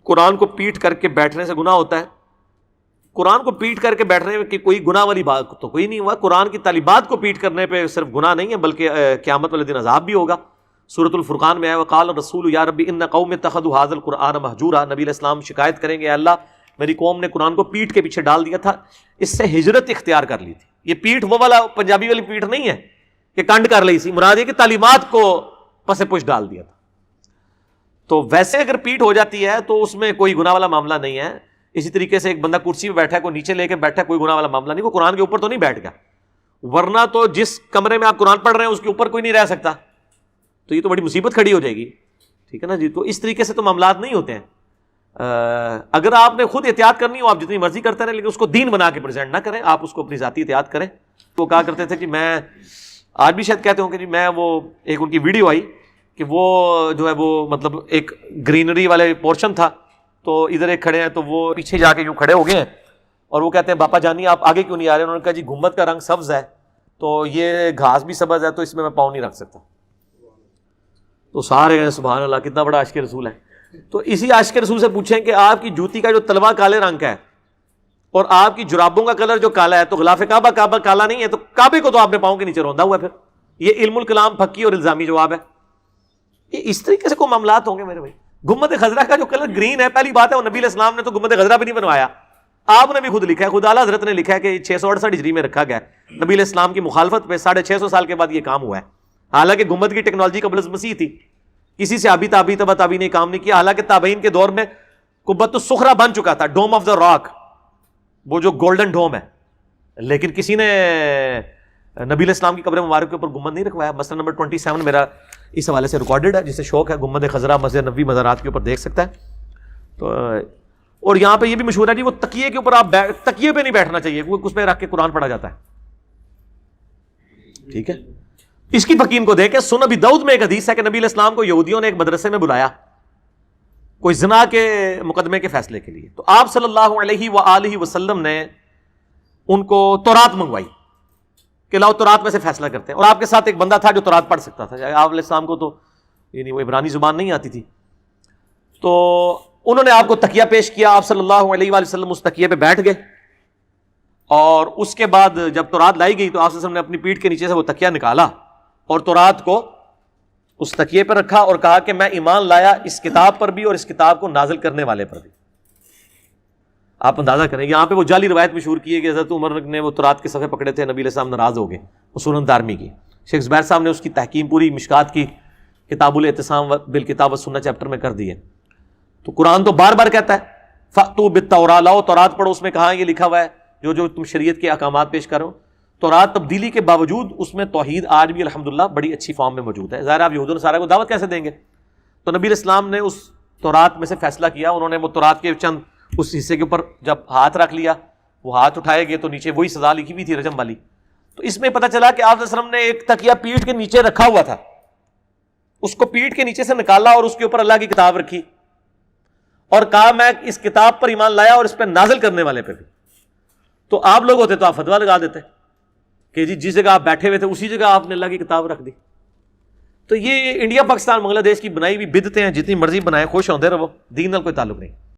قرآن کو پیٹ کر کے بیٹھنے سے گناہ ہوتا ہے؟ قرآن کو پیٹ کر کے بیٹھنے میں کہ کوئی گناہ والی بات تو کوئی نہیں ہوا. قرآن کی تعلیمات کو پیٹ کرنے پہ صرف گناہ نہیں ہے بلکہ قیامت والے دن عذاب بھی ہوگا. سورۃ الفرقان میں ہے وقال الرسول یا ربی ان قوم اتخذوا هذا القرآن مہجورا. نبی علیہ السلام شکایت کریں گے اللہ میری قوم نے قرآن کو پیٹ کے پیچھے ڈال دیا تھا, اس سے ہجرت اختیار کر لی تھی. یہ پیٹ وہ والا پنجابی والی پیٹ نہیں ہے کہ کنڈ کر لی سی, مراد یہ کہ تعلیمات کو پس پش ڈال دیا تھا. تو ویسے اگر پیٹ ہو جاتی ہے تو اس میں کوئی گناہ والا معاملہ نہیں ہے. اسی طریقے سے ایک بندہ کرسی پہ بیٹھا ہے, کوئی نیچے لے کے بیٹھا ہے, کوئی گناہ والا معاملہ نہیں, وہ قرآن کے اوپر تو نہیں بیٹھ گیا. ورنہ تو جس کمرے میں آپ قرآن پڑھ رہے ہیں اس کے اوپر کوئی نہیں رہ سکتا, تو یہ تو بڑی مصیبت کھڑی ہو جائے گی. ٹھیک ہے نا جی. تو اس طریقے سے تو معاملات نہیں ہوتے ہیں. اگر آپ نے خود احتیاط کرنی ہو آپ جتنی مرضی کرتے رہیں, لیکن اس کو دین بنا کے پریزنٹ نہ کریں, آپ اس کو اپنی ذاتی احتیاط کریں. وہ کہا کرتے تھے کہ میں آج بھی شاید کہتے ہوں کہ جی میں وہ ایک ان کی ویڈیو آئی کہ وہ جو ہے وہ مطلب ایک گرینری والے پورشن تھا, تو ادھر ایک کھڑے ہیں تو وہ پیچھے جا کے یوں کھڑے ہو گئے ہیں اور وہ کہتے ہیں باپا جانی آپ آگے کیوں نہیں آ رہے؟ انہوں نے کہا جی گنبد کا رنگ سبز ہے تو یہ گھاس بھی سبز ہے تو اس میں پاؤں نہیں رکھ سکتا. تو سارے ہیں سبحان اللہ کتنا بڑا عاشق رسول ہے. تو اسی عاشق رسول سے پوچھیں کہ آپ کی جوتی کا جو تلوا کالے رنگ کا ہے اور آپ کی جرابوں کا کلر جو کالا ہے, تو غلاف کعبہ کالا نہیں ہے, تو کعبے کو تو آپ نے پاؤں کے نیچے روندا ہوا ہے. پھر یہ علم الکلام پھکی اور الزامی جواب ہے. یہ اس طریقے سے کوئی معاملات ہوں گے میرے بھائی. گنبد خضرا کا جو کلر گرین ہے, پہلی بات ہے وہ نبی علیہ السلام نے تو گنبد خضرا بھی نہیں بنوایا, آپ نے بھی خود لکھا ہے, خدا اعلیٰ حضرت نے لکھا ہے کہ 668 ہجری میں رکھا گیا ہے. نبی علیہ السلام کی مخالفت پہ 650 سال کے بعد یہ کام ہوا ہے. حالانکہ گنبد کی ٹیکنالوجی قبل از مسیح تھی, کسی سے ابھی تبا تابی نے کام نہیں کیا. حالانکہ تابعین کے دور میں قبۃ الصخرہ بن چکا تھا, ڈوم آف دا راک, وہ جو گولڈن ڈوم ہے, لیکن کسی نے نبی علیہ السلام کی قبر مبارک کے اوپر گنبد نہیں رکھوایا. مسئلہ نمبر 27 میرا اس حوالے سے ریکارڈڈ ہے, جسے شوق ہے گنبد خضرا مسجد نبوی مزارات کے اوپر دیکھ سکتا ہے. تو اور یہاں پہ یہ بھی مشہور ہے جی وہ تکیے کے اوپر آپ تکیے پہ نہیں بیٹھنا چاہیے, اس پہ رکھ کے قرآن پڑھا جاتا ہے. ٹھیک ہے, اس کی فقین کو دیکھیں. سنن ابی داؤد میں ایک حدیث ہے کہ نبی علیہ السلام کو یہودیوں نے ایک مدرسے میں بلایا کوئی زنا کے مقدمے کے فیصلے کے لیے. تو آپ صلی اللہ علیہ وآلہ وسلم نے ان کو تورات منگوائی کہ لاؤ تورات میں سے فیصلہ کرتے ہیں. اور آپ کے ساتھ ایک بندہ تھا جو تورات پڑھ سکتا تھا. آپ علیہ السلام کو تو یعنی وہ عبرانی زبان نہیں آتی تھی, تو انہوں نے آپ کو تکیہ پیش کیا. آپ صلی اللہ علیہ وآلہ وسلم اس تکیے پہ بیٹھ گئے, اور اس کے بعد جب تورات لائی گئی تو آپ صلی اللہ علیہ وسلم نے اپنی پیٹھ کے نیچے سے وہ تکیہ نکالا اور تورات کو اس تکیے پر رکھا اور کہا کہ میں ایمان لایا اس کتاب پر بھی اور اس کتاب کو نازل کرنے والے پر بھی. آپ اندازہ کریں یہاں پہ وہ جعلی روایت مشہور کی ہے کہ حضرت عمر نے وہ تورات کے صفحے پکڑے تھے, نبی علیہ السلام ناراض ہو گئے. وہ سنن دارمی کی شیخ زبیر صاحب نے اس کی تحکیم پوری مشکات کی کتاب الاعتصام بالکتاب والسنہ چیپٹر میں کر دی ہے. تو قرآن تو بار بار کہتا ہے فَأْتُوا بِالتَّوْرَاةِ, لاؤ تورات پڑھو. اس میں کہاں یہ لکھا ہوا ہے جو تم شریعت کے احکامات پیش کرو. تورات تبدیلی کے باوجود اس میں توحید آج بھی الحمدللہ بڑی اچھی فارم میں موجود ہے. ظاہر آپ یہود و نصارہ کو دعوت کیسے دیں گے؟ تو نبی علیہ السلام نے اس تورات میں سے فیصلہ کیا. انہوں نے وہ تورات کے چند اس حصے کے اوپر جب ہاتھ رکھ لیا, وہ ہاتھ اٹھائے گئے تو نیچے وہی سزا لکھی ہوئی تھی رجم والی. تو اس میں پتہ چلا کہ آپ صلی اللہ علیہ وسلم نے ایک تکیہ پیٹھ کے نیچے رکھا ہوا تھا, اس کو پیٹھ کے نیچے سے نکالا اور اس کے اوپر اللہ کی کتاب رکھی اور کہا میں اس کتاب پر ایمان لایا اور اس پہ نازل کرنے والے پہ بھی. تو آپ لوگ ہوتے تو آپ فتویٰ لگا دیتے کہ جی جس جگہ آپ بیٹھے ہوئے تھے اسی جگہ آپ نے اللہ کی کتاب رکھ دی. تو یہ انڈیا پاکستان بنگلہ دیش کی بنائی ہوئی بدعتیں ہیں, جتنی مرضی بنائیں, خوش ہوندے رہو, دین نال کوئی تعلق نہیں.